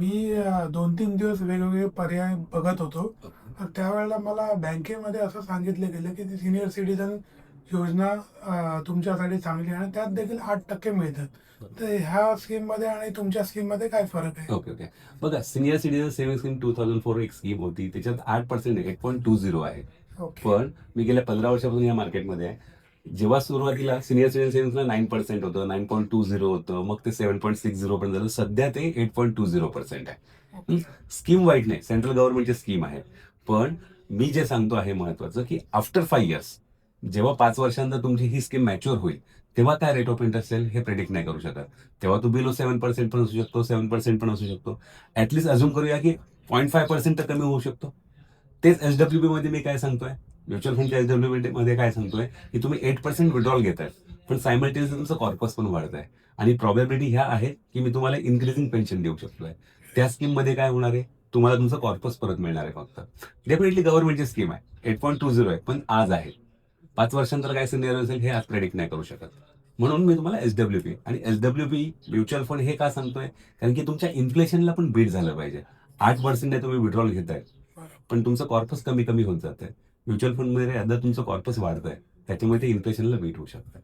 मी 2-3 दिवस वेगवेगळे पर्याय बघत होतो. तर त्यावेळेला मला बँकेमध्ये असं सांगितलं गेलं, की ती सीनियर सिटिझन योजना तुमच्यासाठी चांगली आहे आणि त्यात देखील 8% मिळतात. तर ह्या स्कीममध्ये आणि तुमच्या स्कीममध्ये काय फरक आहे? Okay, okay. बघा, सीनियर सिटिझन सेव्हिंग स्कीम 2004 एक स्कीम होती. त्याच्यात 8% 8.20 आहे. ओके. पण मी गेल्या 15 वर्षापासून या मार्केटमध्ये आहे. जेव्हा सुरुवातीला सीनियर सिटिझन सेव्हिंग्सला 9% होतं, 9.20 होतं. मग ते 7.60 पर्यंत झालं. सध्या ते 8.20% आहे. ओके. स्कीम वाईट नाही. सेंट्रल गव्हर्नमेंटची स्कीम आहे. पण मी जे सांगतो आहे महत्वाचं, की आफ्टर 5 इयर्स जेव्हा 5 वर्षानंतर तुमची ही स्कीम मॅच्युअर होईल, तेव्हा काय रेट ऑफ इंटरेस्ट असेल हे प्रेडिक्ट नाही करू शकत. तेव्हा तो बिलो 7% पण असू शकतो, 7% पण असू शकतो. ॲटलीस्ट अझ्युम करूया की 0.5% तर कमी होऊ शकतो. तेच एस-डब्ल्यू-पी मध्ये मी काय सांगतोय, म्युच्युअल फंडच्या एस-डब्ल्यू-पी मध्ये काय सांगतोय, की तुम्ही 8% विड्रॉल घेताय, पण सायमल्टेनियसली तुमचं कॉर्पस पण वाढत आणि प्रॉबॅबिलिटी ह्या आहेत, की मी तुम्हाला इन्क्रीजिंग पेन्शन देऊ शकतोय. त्या स्कीममध्ये काय होणार आहे, तुम्हाला तुमचं कॉर्पस परत मिळणार आहे फक्त. डेफिनेटली गव्हर्नमेंटची स्कीम आहे. 8.20 आहे, पण आज आहे. 5 वर्षानंतर काय सिनेरिओ असेल हे आज प्रेडिक्ट नाही करू शकत. म्हणून मी तुम्हाला एस-डब्ल्यू-पी आणि एस-डब्ल्यू-पी म्युच्युअल फंड हे का सांगतोय, कारण की तुमच्या इन्फ्लेशनला पण बीट झालं पाहिजे. 8% तुम्ही विड्रॉल घेताय, बरोबर. पण तुमचं कॉर्पस कमी कमी होत जातंय. म्युच्युअल फंडमध्ये आता तुमचं कॉर्पस वाढतंय. त्याच्यामुळे ते इन्फ्लेशनला बीट होऊ शकतं.